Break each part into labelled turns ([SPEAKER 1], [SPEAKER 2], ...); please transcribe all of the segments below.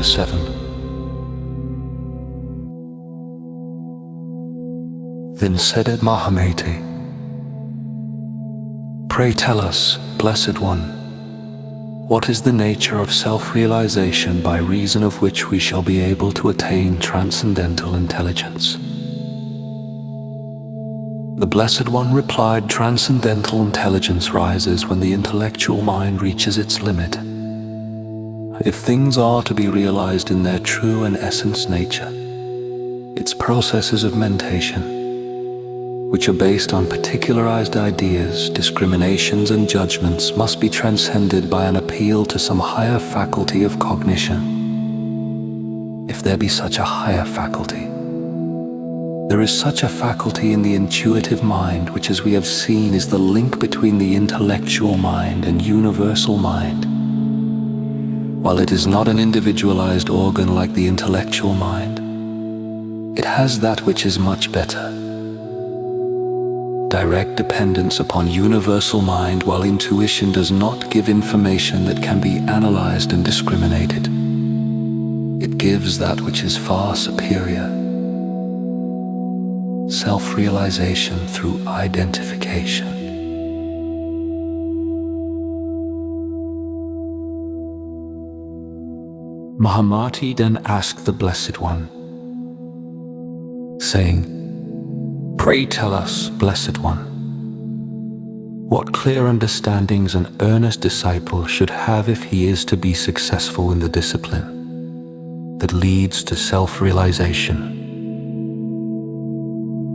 [SPEAKER 1] 7. Then said Mahamati, "Pray tell us, Blessed One, what is the nature of self-realization by reason of which we shall be able to attain transcendental intelligence?" The Blessed One replied, "Transcendental intelligence rises when the intellectual mind reaches its limit. If things are to be realized in their true and essence nature, its processes of mentation, which are based on particularized ideas, discriminations and judgments, must be transcended by an appeal to some higher faculty of cognition. If there be such a higher faculty, there is such a faculty in the intuitive mind, which, as we have seen, is the link between the intellectual mind and universal mind. While it is not an individualized organ like the intellectual mind, it has that which is much better: direct dependence upon universal mind, while intuition does not give information that can be analyzed and discriminated. It gives that which is far superior: self-realization through identification. Mahamati then asked the Blessed One, saying, "Pray tell us, Blessed One, what clear understandings an earnest disciple should have if he is to be successful in the discipline that leads to self-realization?"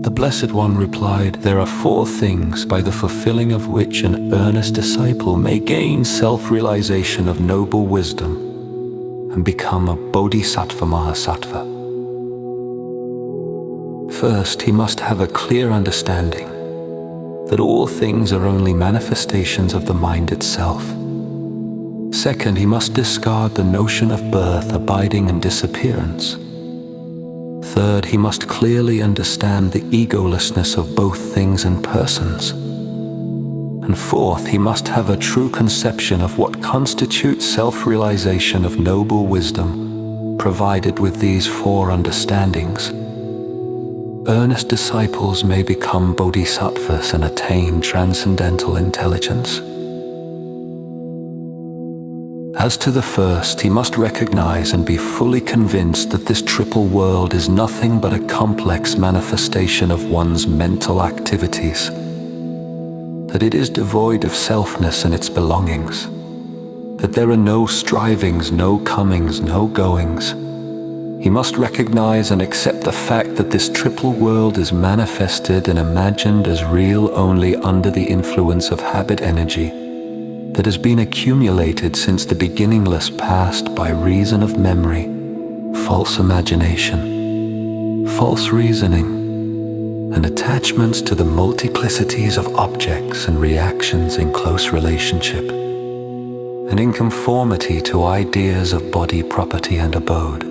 [SPEAKER 1] The Blessed One replied, "There are 4 things by the fulfilling of which an earnest disciple may gain self-realization of noble wisdom and become a Bodhisattva Mahasattva. First, he must have a clear understanding that all things are only manifestations of the mind itself. Second, he must discard the notion of birth, abiding, and disappearance. Third, he must clearly understand the egolessness of both things and persons. And fourth, he must have a true conception of what constitutes self-realization of noble wisdom. Provided with these 4 understandings, earnest disciples may become bodhisattvas and attain transcendental intelligence. As to the first, he must recognize and be fully convinced that this triple world is nothing but a complex manifestation of one's mental activities, that it is devoid of selfness and its belongings, that there are no strivings, no comings, no goings. He must recognize and accept the fact that this triple world is manifested and imagined as real only under the influence of habit energy that has been accumulated since the beginningless past by reason of memory, false imagination, false reasoning, and attachments to the multiplicities of objects and reactions in close relationship, and in conformity to ideas of body, property, and abode.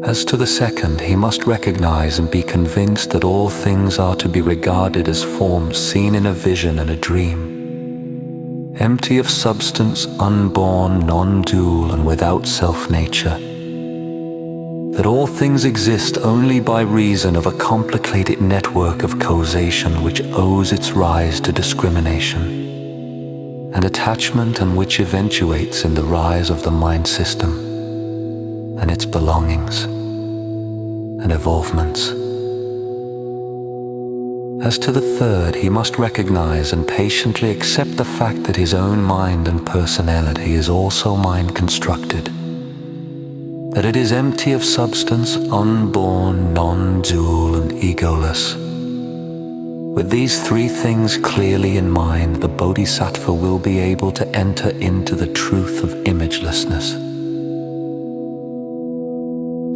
[SPEAKER 1] As to the second, he must recognize and be convinced that all things are to be regarded as forms seen in a vision and a dream, empty of substance, unborn, non-dual, and without self-nature. That all things exist only by reason of a complicated network of causation which owes its rise to discrimination and attachment, and which eventuates in the rise of the mind system and its belongings and evolvements. As to the third, he must recognize and patiently accept the fact that his own mind and personality is also mind-constructed, that it is empty of substance, unborn, non-dual, and egoless. With these 3 things clearly in mind, the Bodhisattva will be able to enter into the truth of imagelessness.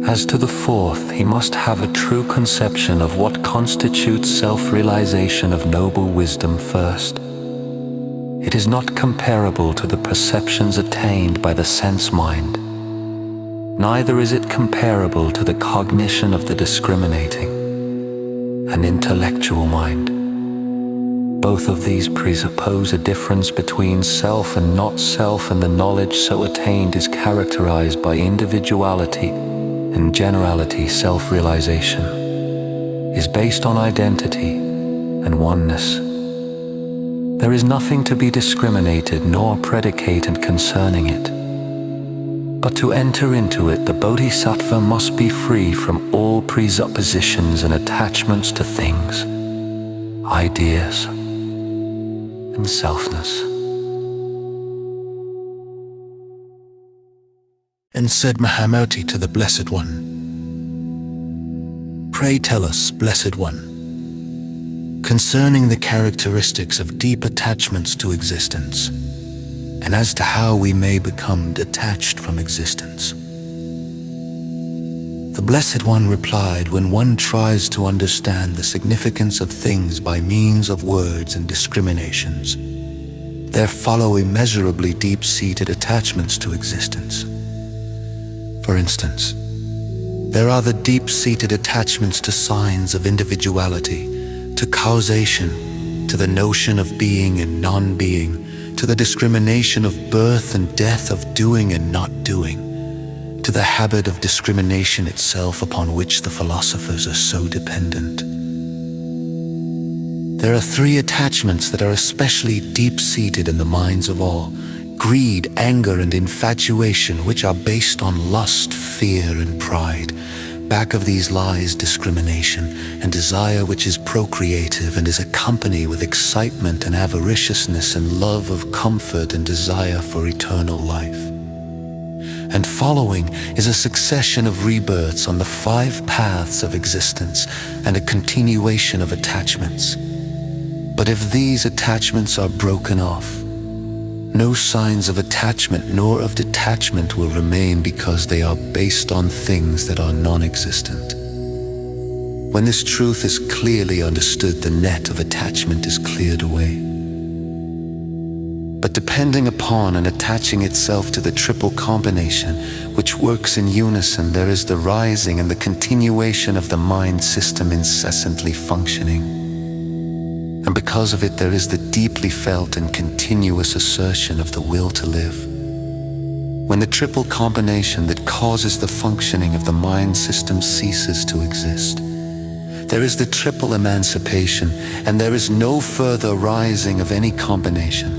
[SPEAKER 1] As to the fourth, he must have a true conception of what constitutes self-realization of noble wisdom first. It is not comparable to the perceptions attained by the sense mind. Neither is it comparable to the cognition of the discriminating and intellectual mind. Both of these presuppose a difference between self and not self, and the knowledge so attained is characterized by individuality and generality. Self-realization is based on identity and oneness. There is nothing to be discriminated nor predicated concerning it. But to enter into it, the bodhisattva must be free from all presuppositions and attachments to things, ideas, and selfness.
[SPEAKER 2] And said Mahamati to the Blessed One, "Pray tell us, Blessed One, concerning the characteristics of deep attachments to existence, and as to how we may become detached from existence." The Blessed One replied, "When one tries to understand the significance of things by means of words and discriminations, there follow immeasurably deep-seated attachments to existence. For instance, there are the deep-seated attachments to signs of individuality, to causation, to the notion of being and non-being, to the discrimination of birth and death, of doing and not doing, to the habit of discrimination itself upon which the philosophers are so dependent. There are three attachments that are especially deep-seated in the minds of all: greed, anger, and infatuation, which are based on lust, fear, and pride. Back of these lies discrimination and desire, which is procreative and is accompanied with excitement and avariciousness and love of comfort and desire for eternal life. And following is a succession of rebirths on the 5 paths of existence and a continuation of attachments. But if these attachments are broken off, no signs of attachment nor of detachment will remain, because they are based on things that are non-existent. When this truth is clearly understood, the net of attachment is cleared away. But depending upon and attaching itself to the triple combination, which works in unison, there is the rising and the continuation of the mind system incessantly functioning. And because of it, there is the deeply felt and continuous assertion of the will to live. When the triple combination that causes the functioning of the mind system ceases to exist, there is the triple emancipation, and there is no further rising of any combination.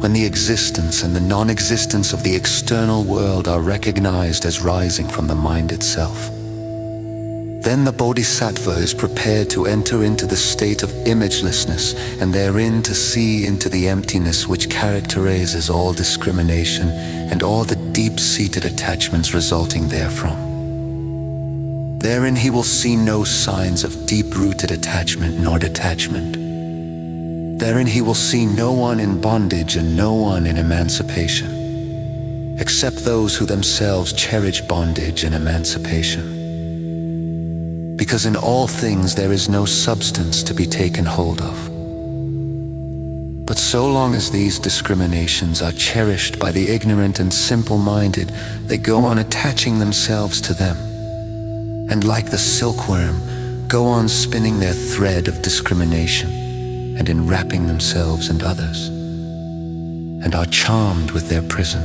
[SPEAKER 2] When the existence and the non-existence of the external world are recognized as rising from the mind itself, then the bodhisattva is prepared to enter into the state of imagelessness, and therein to see into the emptiness which characterizes all discrimination and all the deep-seated attachments resulting therefrom. Therein he will see no signs of deep-rooted attachment nor detachment. Therein he will see no one in bondage and no one in emancipation, except those who themselves cherish bondage and emancipation. Because in all things there is no substance to be taken hold of. But so long as these discriminations are cherished by the ignorant and simple-minded, they go on attaching themselves to them, and like the silkworm, go on spinning their thread of discrimination and enwrapping themselves and others, and are charmed with their prison.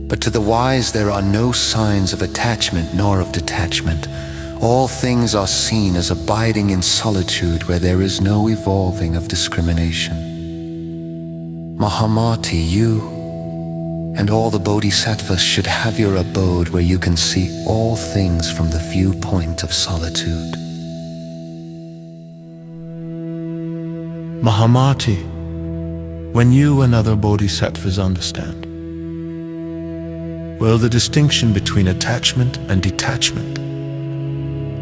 [SPEAKER 2] But to the wise there are no signs of attachment nor of detachment. All things are seen as abiding in solitude, where there is no evolving of discrimination. Mahamati, you and all the bodhisattvas should have your abode where you can see all things from the viewpoint of solitude. Mahamati, when you and other bodhisattvas understand well the distinction between attachment and detachment,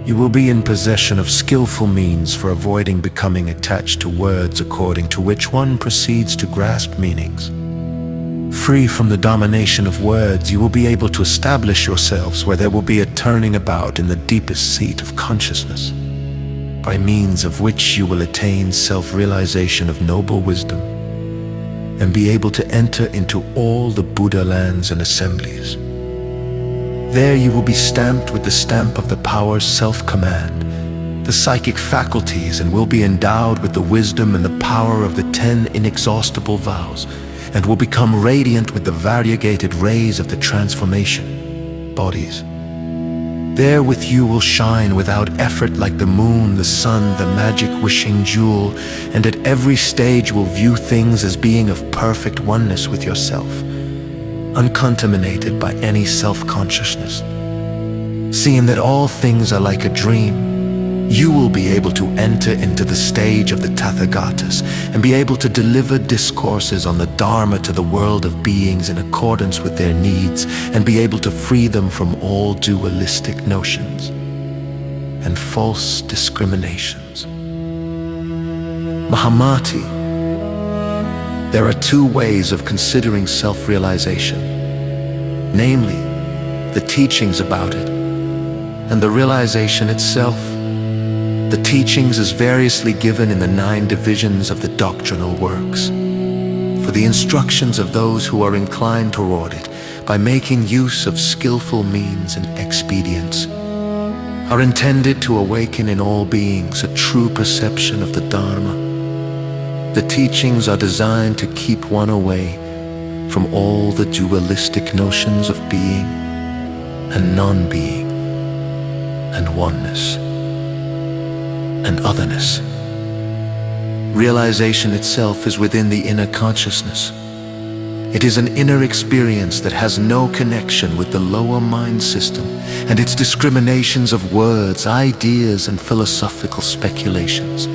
[SPEAKER 2] you will be in possession of skillful means for avoiding becoming attached to words, according to which one proceeds to grasp meanings. Free from the domination of words, you will be able to establish yourselves where there will be a turning about in the deepest seat of consciousness, by means of which you will attain self-realization of noble wisdom, and be able to enter into all the Buddha lands and assemblies. There you will be stamped with the stamp of the power self-command,
[SPEAKER 3] the psychic faculties, and will be endowed with the wisdom and the power of the 10 inexhaustible vows, and will become radiant with the variegated rays of the transformation bodies. There with you will shine without effort like the moon, the sun, the magic wishing jewel, and at every stage will view things as being of perfect oneness with yourself, uncontaminated by any self-consciousness. Seeing that all things are like a dream, you will be able to enter into the stage of the Tathagatas and be able to deliver discourses on the Dharma to the world of beings in accordance with their needs, and be able to free them from all dualistic notions and false discriminations. Mahamati, there are 2 ways of considering self-realization, namely, the teachings about it and the realization itself. The teachings is variously given in the 9 divisions of the doctrinal works, for the instructions of those who are inclined toward it, by making use of skillful means and expedients, are intended to awaken in all beings a true perception of the Dharma. The teachings are designed to keep one away from all the dualistic notions of being and non-being, and oneness and otherness. Realization itself is within the inner consciousness. It is an inner experience that has no connection with the lower mind system and its discriminations of words, ideas, and philosophical speculations.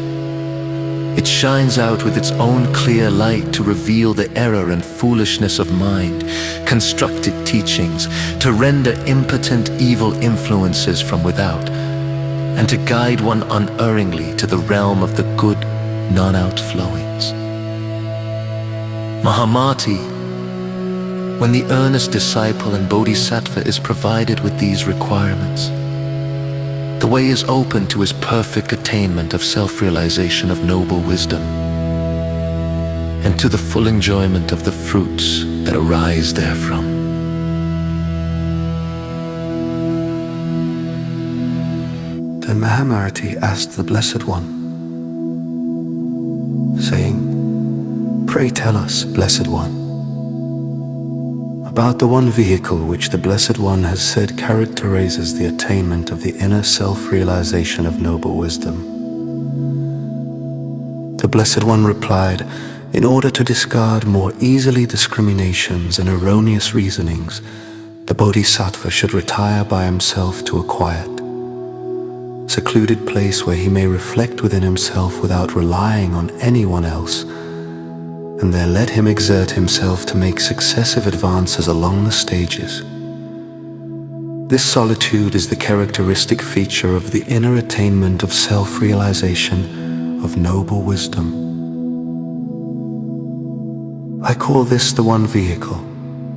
[SPEAKER 3] It shines out with its own clear light to reveal the error and foolishness of mind, constructed teachings, to render impotent evil influences from without, and to guide one unerringly to the realm of the good non-outflowings. Mahamati, when the earnest disciple and bodhisattva is provided with these requirements, the way is open to his perfect attainment of self-realization of noble wisdom, and to the full enjoyment of the fruits that arise therefrom.
[SPEAKER 1] Then Mahamati asked the Blessed One, saying, "Pray tell us, Blessed One, about the one vehicle which the Blessed One has said characterizes the attainment of the inner self-realization of noble wisdom." The Blessed One replied, "In order to discard more easily discriminations and erroneous reasonings, the Bodhisattva should retire by himself to a quiet, secluded place where he may reflect within himself without relying on anyone else, and there let him exert himself to make successive advances along the stages. This solitude is the characteristic feature of the inner attainment of self-realization of noble wisdom. I call this the one vehicle,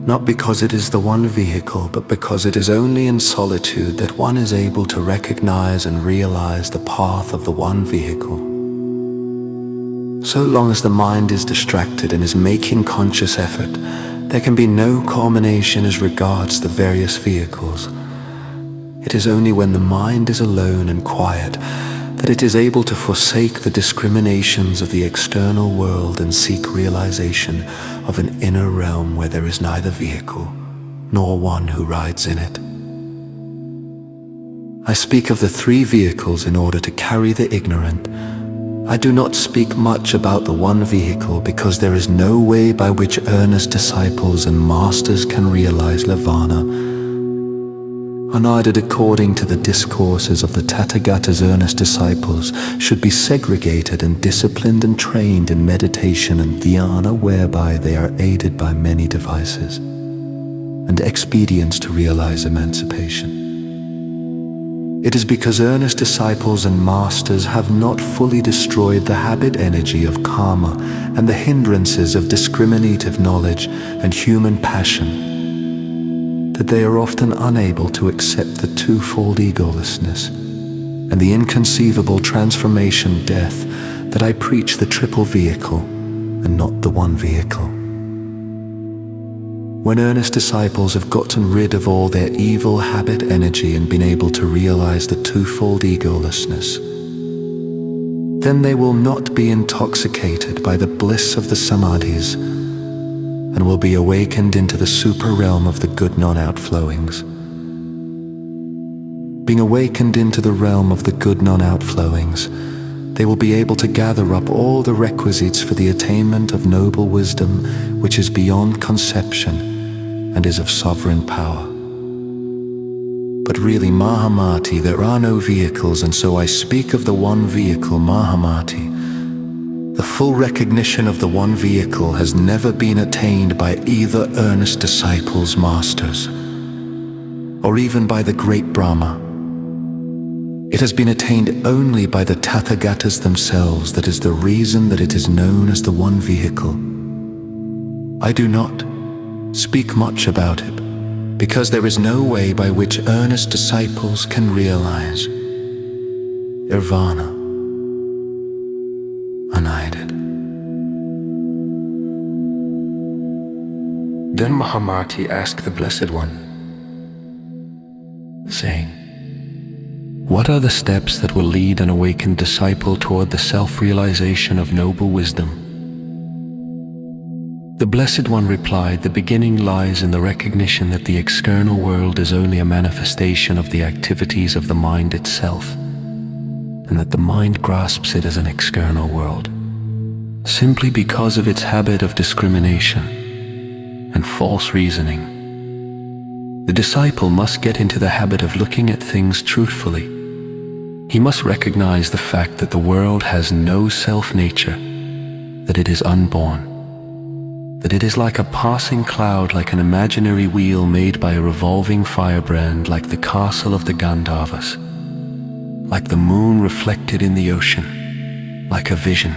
[SPEAKER 1] not because it is the one vehicle, but because it is only in solitude that one is able to recognize and realize the path of the one vehicle. So long as the mind is distracted and is making conscious effort, there can be no culmination as regards the various vehicles. It is only when the mind is alone and quiet that it is able to forsake the discriminations of the external world and seek realization of an inner realm where there is neither vehicle nor one who rides in it. I speak of the 3 vehicles in order to carry the ignorant. I do not speak much about the one vehicle because there is no way by which earnest disciples and masters can realize nirvana, unaided according to the discourses of the Tathagata's earnest disciples, should be segregated and disciplined and trained in meditation and dhyana, whereby they are aided by many devices and expedients to realize emancipation. It is because earnest disciples and masters have not fully destroyed the habit energy of karma and the hindrances of discriminative knowledge and human passion that they are often unable to accept the twofold egolessness and the inconceivable transformation death that I preach the triple vehicle and not the one vehicle. When earnest disciples have gotten rid of all their evil habit energy and been able to realize the twofold egolessness, then they will not be intoxicated by the bliss of the samadhis and will be awakened into the super realm of the good non-outflowings. Being awakened into the realm of the good non-outflowings, they will be able to gather up all the requisites for the attainment of noble wisdom, which is beyond conception and is of sovereign power. But really, Mahamati, there are no vehicles, and so I speak of the one vehicle, Mahamati. The full recognition of the one vehicle has never been attained by either earnest disciples, masters, or even by the great Brahma. It has been attained only by the Tathagatas themselves. That is the reason that it is known as the one vehicle. I do not speak much about it, because there is no way by which earnest disciples can realize nirvana unaided. Then Mahamati asked the Blessed One, saying, "What are the steps that will lead an awakened disciple toward the self-realization of noble wisdom?" The Blessed One replied, "The beginning lies in the recognition that the external world is only a manifestation of the activities of the mind itself, and that the mind grasps it as an external world, simply because of its habit of discrimination and false reasoning. The disciple must get into the habit of looking at things truthfully. He must recognize the fact that the world has no self-nature, that it is unborn, that it is like a passing cloud, like an imaginary wheel made by a revolving firebrand, like the castle of the Gandharvas, like the moon reflected in the ocean, like a vision,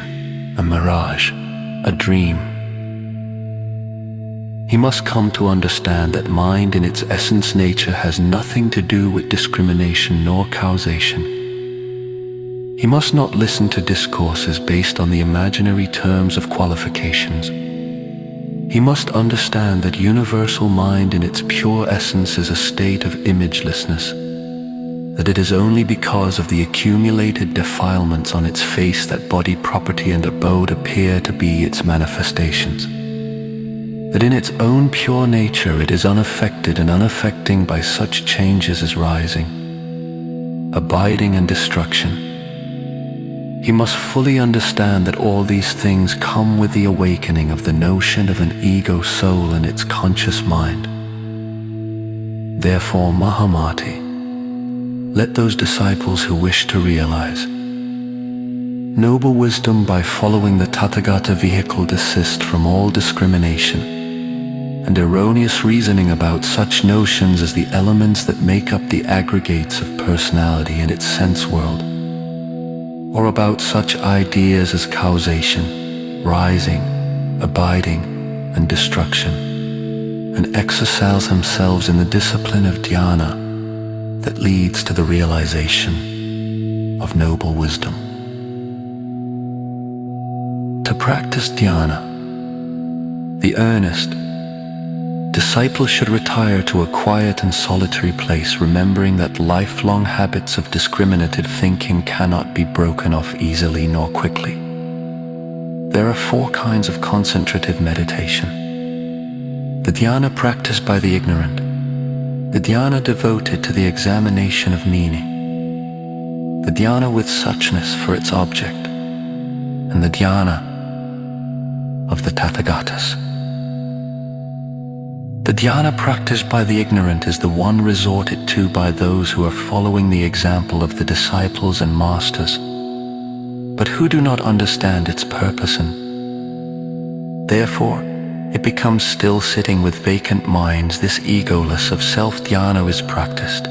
[SPEAKER 1] a mirage, a dream. He must come to understand that mind in its essence nature has nothing to do with discrimination nor causation. He must not listen to discourses based on the imaginary terms of qualifications. He must understand that universal mind in its pure essence is a state of imagelessness, that it is only because of the accumulated defilements on its face that body, property, and abode appear to be its manifestations, that in its own pure nature it is unaffected and unaffecting by such changes as rising, abiding, and destruction. He must fully understand that all these things come with the awakening of the notion of an ego soul in its conscious mind. Therefore, Mahamati, let those disciples who wish to realize noble wisdom by following the Tathagata vehicle desist from all discrimination and erroneous reasoning about such notions as the elements that make up the aggregates of personality in its sense world, or about such ideas as causation, rising, abiding, and destruction, and exercise themselves in the discipline of dhyana that leads to the realization of noble wisdom. To practice dhyana, the earnest disciple should retire to a quiet and solitary place, remembering that lifelong habits of discriminated thinking cannot be broken off easily nor quickly. There are 4 kinds of concentrative meditation: the dhyana practiced by the ignorant, the dhyana devoted to the examination of meaning, the dhyana with suchness for its object, and the dhyana of the Tathagatas. The dhyana practiced by the ignorant is the one resorted to by those who are following the example of the disciples and masters, but who do not understand its purpose, and therefore it becomes still sitting with vacant minds. This egoless of self-dhyana is practiced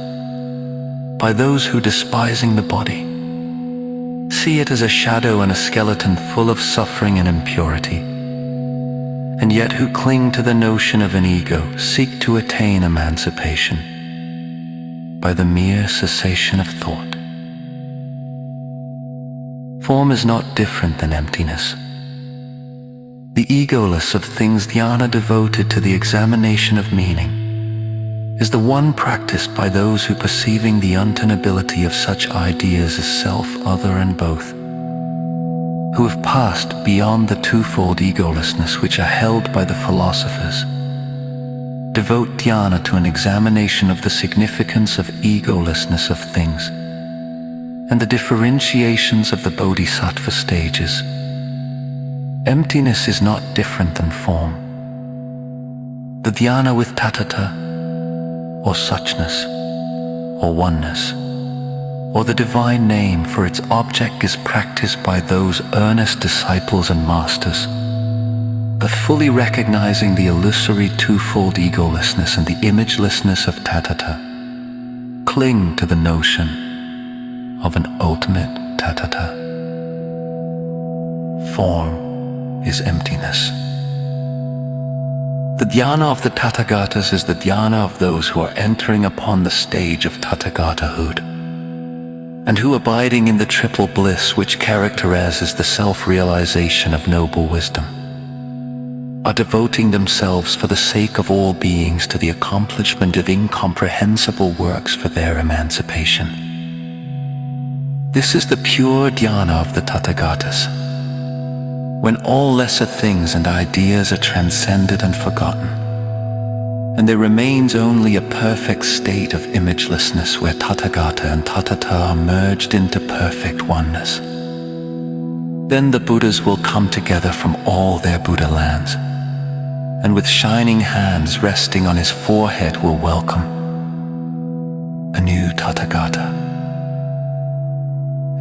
[SPEAKER 1] by those who, despising the body, see it as a shadow and a skeleton full of suffering and impurity, and yet who cling to the notion of an ego, seek to attain emancipation by the mere cessation of thought. Form is not different than emptiness. The egoless of things dhyana devoted to the examination of meaning is the one practiced by those who, perceiving the untenability of such ideas as self, other, and both, who have passed beyond the twofold egolessness which are held by the philosophers, devote dhyana to an examination of the significance of egolessness of things and the differentiations of the bodhisattva stages. Emptiness is not different than form. The dhyana with tathata, or suchness, or oneness, or the divine name for its object is practiced by those earnest disciples and masters, but fully recognizing the illusory twofold egolessness and the imagelessness of tathata, cling to the notion of an ultimate tathata. Form is emptiness. The dhyana of the Tathagatas is the dhyana of those who are entering upon the stage of Tathagatahood, and who, abiding in the triple bliss which characterizes the self-realization of noble wisdom, are devoting themselves for the sake of all beings to the accomplishment of incomprehensible works for their emancipation. This is the pure dhyana of the Tathagatas, when all lesser things and ideas are transcended and forgotten, and there remains only a perfect state of imagelessness where Tathagata and Tathata are merged into perfect oneness. Then the Buddhas will come together from all their Buddha lands, and with shining hands resting on his forehead will welcome a new Tathagata.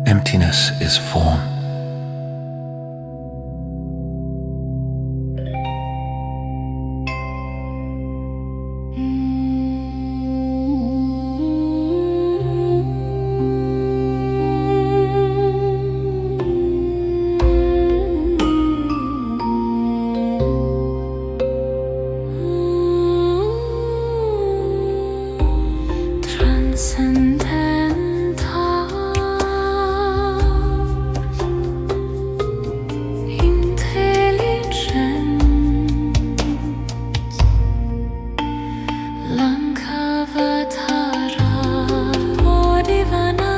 [SPEAKER 1] Emptiness is form.
[SPEAKER 4] Transcendental Intelligence, Lankavatara, Bodhivana,